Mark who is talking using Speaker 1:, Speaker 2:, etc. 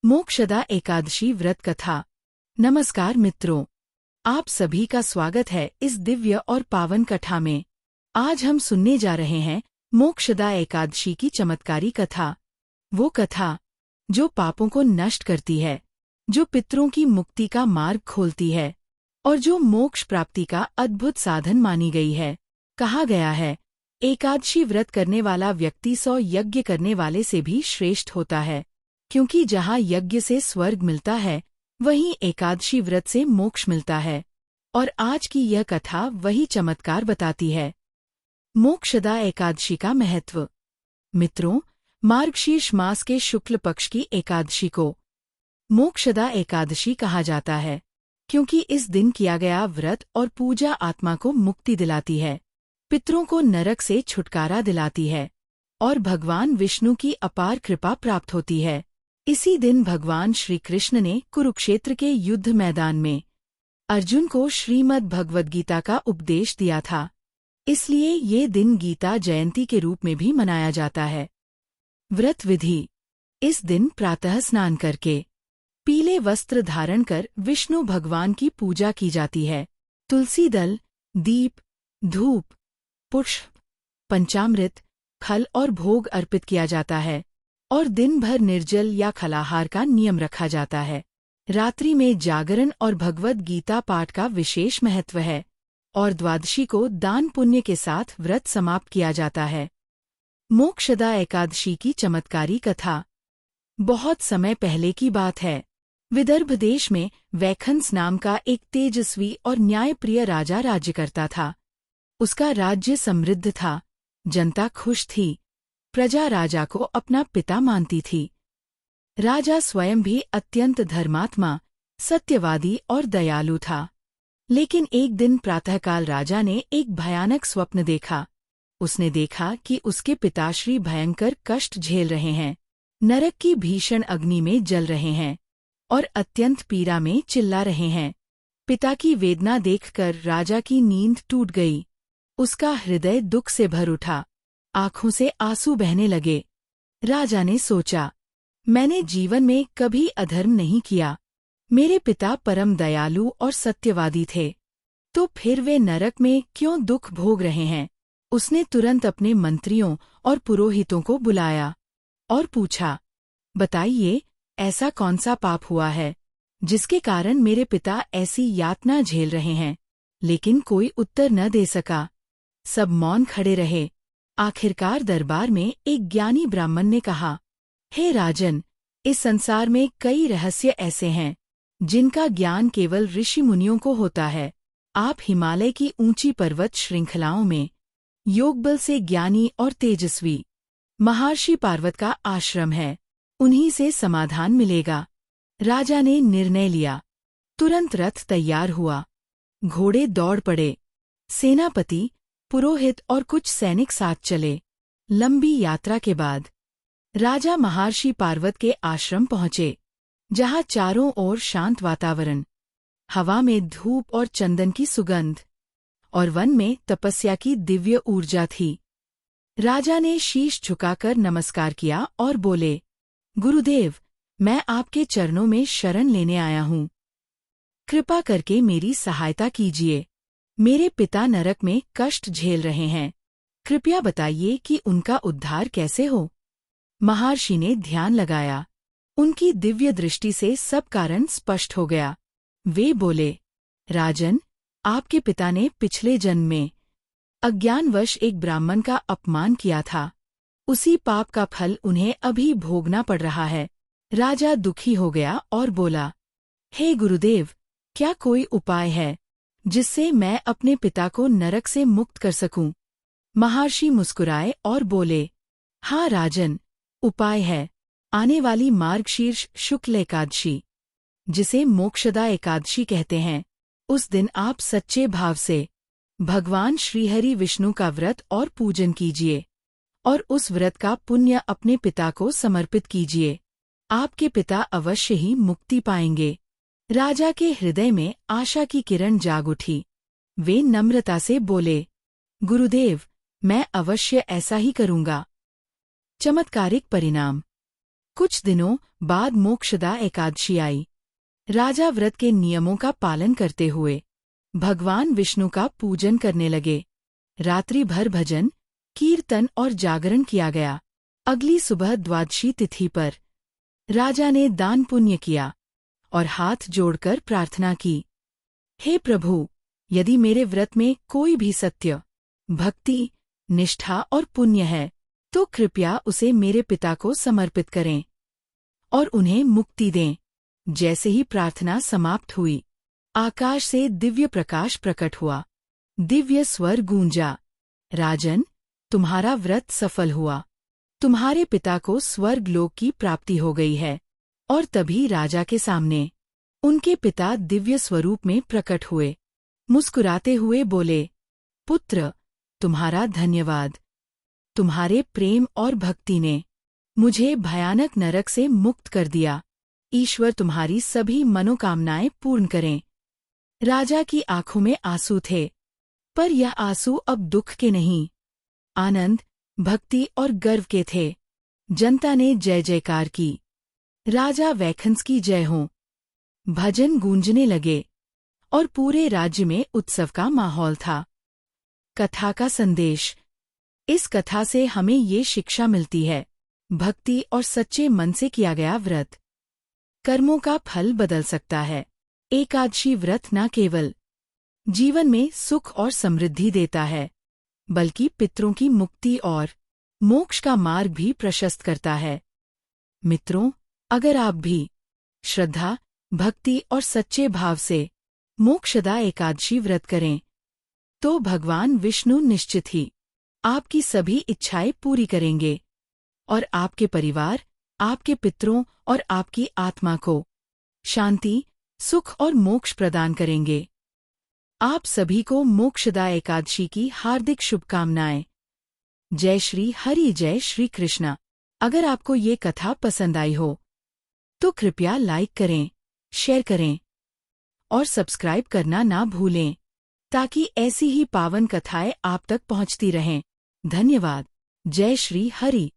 Speaker 1: मोक्षदा एकादशी व्रत कथा। नमस्कार मित्रों, आप सभी का स्वागत है इस दिव्य और पावन कथा में। आज हम सुनने जा रहे हैं मोक्षदा एकादशी की चमत्कारी कथा। वो कथा जो पापों को नष्ट करती है, जो पितरों की मुक्ति का मार्ग खोलती है और जो मोक्ष प्राप्ति का अद्भुत साधन मानी गई है। कहा गया है, एकादशी व्रत करने वाला व्यक्ति 100 यज्ञ करने वाले से भी श्रेष्ठ होता है, क्योंकि जहाँ यज्ञ से स्वर्ग मिलता है, वहीं एकादशी व्रत से मोक्ष मिलता है। और आज की यह कथा वही चमत्कार बताती है। मोक्षदा एकादशी का महत्व। मित्रों, मार्गशीर्ष मास के शुक्ल पक्ष की एकादशी को मोक्षदा एकादशी कहा जाता है, क्योंकि इस दिन किया गया व्रत और पूजा आत्मा को मुक्ति दिलाती है, पितरों को नरक से छुटकारा दिलाती है और भगवान विष्णु की अपार कृपा प्राप्त होती है। इसी दिन भगवान श्री कृष्ण ने कुरुक्षेत्र के युद्ध मैदान में अर्जुन को श्रीमद् भगवद गीता का उपदेश दिया था। इसलिए ये दिन गीता जयंती के रूप में भी मनाया जाता है। व्रत विधि। इस दिन प्रातः स्नान करके पीले वस्त्र धारण कर विष्णु भगवान की पूजा की जाती है। तुलसी दल, दीप, धूप, पुष्प, पंचामृत, फल और भोग अर्पित किया जाता है और दिन भर निर्जल या फलाहार का नियम रखा जाता है। रात्रि में जागरण और भगवद गीता पाठ का विशेष महत्व है और द्वादशी को दान पुण्य के साथ व्रत समाप्त किया जाता है। मोक्षदा एकादशी की चमत्कारी कथा। बहुत समय पहले की बात है। विदर्भ देश में वैखंस नाम का एक तेजस्वी और न्यायप्रिय राजा राज्य करता था। उसका राज्य समृद्ध था, जनता खुश थी, प्रजा राजा को अपना पिता मानती थी। राजा स्वयं भी अत्यंत धर्मात्मा, सत्यवादी और दयालु था। लेकिन एक दिन प्रातःकाल राजा ने एक भयानक स्वप्न देखा। उसने देखा कि उसके पिताश्री भयंकर कष्ट झेल रहे हैं, नरक की भीषण अग्नि में जल रहे हैं और अत्यंत पीड़ा में चिल्ला रहे हैं। पिता की वेदना देखकर राजा की नींद टूट गई। उसका हृदय दुख से भर उठा, आंखों से आंसू बहने लगे। राजा ने सोचा, मैंने जीवन में कभी अधर्म नहीं किया, मेरे पिता परम दयालु और सत्यवादी थे, तो फिर वे नरक में क्यों दुख भोग रहे हैं। उसने तुरंत अपने मंत्रियों और पुरोहितों को बुलाया और पूछा, बताइए, ऐसा कौन सा पाप हुआ है जिसके कारण मेरे पिता ऐसी यातना झेल रहे हैं। लेकिन कोई उत्तर न दे सका। सब मौन खड़े रहे। आखिरकार दरबार में एक ज्ञानी ब्राह्मण ने कहा, हे राजन, इस संसार में कई रहस्य ऐसे हैं जिनका ज्ञान केवल ऋषि मुनियों को होता है। आप हिमालय की ऊंची पर्वत श्रृंखलाओं में योगबल से ज्ञानी और तेजस्वी महर्षि पार्वत का आश्रम है, उन्हीं से समाधान मिलेगा। राजा ने निर्णय लिया। तुरंत रथ तैयार हुआ, घोड़े दौड़ पड़े, सेनापति, पुरोहित और कुछ सैनिक साथ चले। लंबी यात्रा के बाद राजा महर्षि पार्वत के आश्रम पहुंचे, जहां चारों ओर शांत वातावरण, हवा में धूप और चंदन की सुगंध और वन में तपस्या की दिव्य ऊर्जा थी। राजा ने शीश झुकाकर नमस्कार किया और बोले, गुरुदेव, मैं आपके चरणों में शरण लेने आया हूँ। कृपा करके मेरी सहायता कीजिए। मेरे पिता नरक में कष्ट झेल रहे हैं। कृपया बताइए कि उनका उद्धार कैसे हो। महर्षि ने ध्यान लगाया। उनकी दिव्य दृष्टि से सब कारण स्पष्ट हो गया। वे बोले, राजन, आपके पिता ने पिछले जन्म में अज्ञानवश एक ब्राह्मण का अपमान किया था। उसी पाप का फल उन्हें अभी भोगना पड़ रहा है। राजा दुखी हो गया और बोला, हे गुरुदेव, क्या कोई उपाय है जिससे मैं अपने पिता को नरक से मुक्त कर सकूं। महर्षि मुस्कुराए और बोले, हाँ राजन, उपाय है। आने वाली मार्गशीर्ष शुक्ल एकादशी, जिसे मोक्षदा एकादशी कहते हैं, उस दिन आप सच्चे भाव से भगवान श्रीहरि विष्णु का व्रत और पूजन कीजिए और उस व्रत का पुण्य अपने पिता को समर्पित कीजिए। आपके पिता अवश्य ही मुक्ति पाएंगे। राजा के हृदय में आशा की किरण जाग उठी। वे नम्रता से बोले, गुरुदेव, मैं अवश्य ऐसा ही करूंगा। चमत्कारिक परिणाम। कुछ दिनों बाद मोक्षदा एकादशी आई। राजा व्रत के नियमों का पालन करते हुए भगवान विष्णु का पूजन करने लगे। रात्रि भर भजन, कीर्तन और जागरण किया गया। अगली सुबह द्वादशी तिथि पर राजा ने दान पुण्य किया और हाथ जोड़कर प्रार्थना की, हे प्रभु, यदि मेरे व्रत में कोई भी सत्य, भक्ति, निष्ठा और पुण्य है तो कृपया उसे मेरे पिता को समर्पित करें और उन्हें मुक्ति दें। जैसे ही प्रार्थना समाप्त हुई, आकाश से दिव्य प्रकाश प्रकट हुआ। दिव्य स्वर गूंजा, राजन, तुम्हारा व्रत सफल हुआ। तुम्हारे पिता को स्वर्ग लोक की प्राप्ति हो गई है। और तभी राजा के सामने उनके पिता दिव्य स्वरूप में प्रकट हुए। मुस्कुराते हुए बोले, पुत्र, तुम्हारा धन्यवाद। तुम्हारे प्रेम और भक्ति ने मुझे भयानक नरक से मुक्त कर दिया। ईश्वर तुम्हारी सभी मनोकामनाएं पूर्ण करें। राजा की आंखों में आंसू थे, पर यह आंसू अब दुख के नहीं, आनंद, भक्ति और गर्व के थे। जनता ने जय जयकार की, राजा वैखंस की जय हो। भजन गूंजने लगे और पूरे राज्य में उत्सव का माहौल था। कथा का संदेश। इस कथा से हमें ये शिक्षा मिलती है, भक्ति और सच्चे मन से किया गया व्रत कर्मों का फल बदल सकता है। एकादशी व्रत न केवल जीवन में सुख और समृद्धि देता है, बल्कि पितरों की मुक्ति और मोक्ष का मार्ग भी प्रशस्त करता है। मित्रों, अगर आप भी श्रद्धा, भक्ति और सच्चे भाव से मोक्षदा एकादशी व्रत करें, तो भगवान विष्णु निश्चित ही आपकी सभी इच्छाएं पूरी करेंगे और आपके परिवार, आपके पितरों और आपकी आत्मा को शांति, सुख और मोक्ष प्रदान करेंगे। आप सभी को मोक्षदा एकादशी की हार्दिक शुभकामनाएं। जय श्री हरि, जय श्री कृष्णा। अगर आपको ये कथा पसंद आई हो तो कृपया लाइक करें, शेयर करें और सब्सक्राइब करना ना भूलें, ताकि ऐसी ही पावन कथाएं आप तक पहुंचती रहें। धन्यवाद। जय श्री हरि।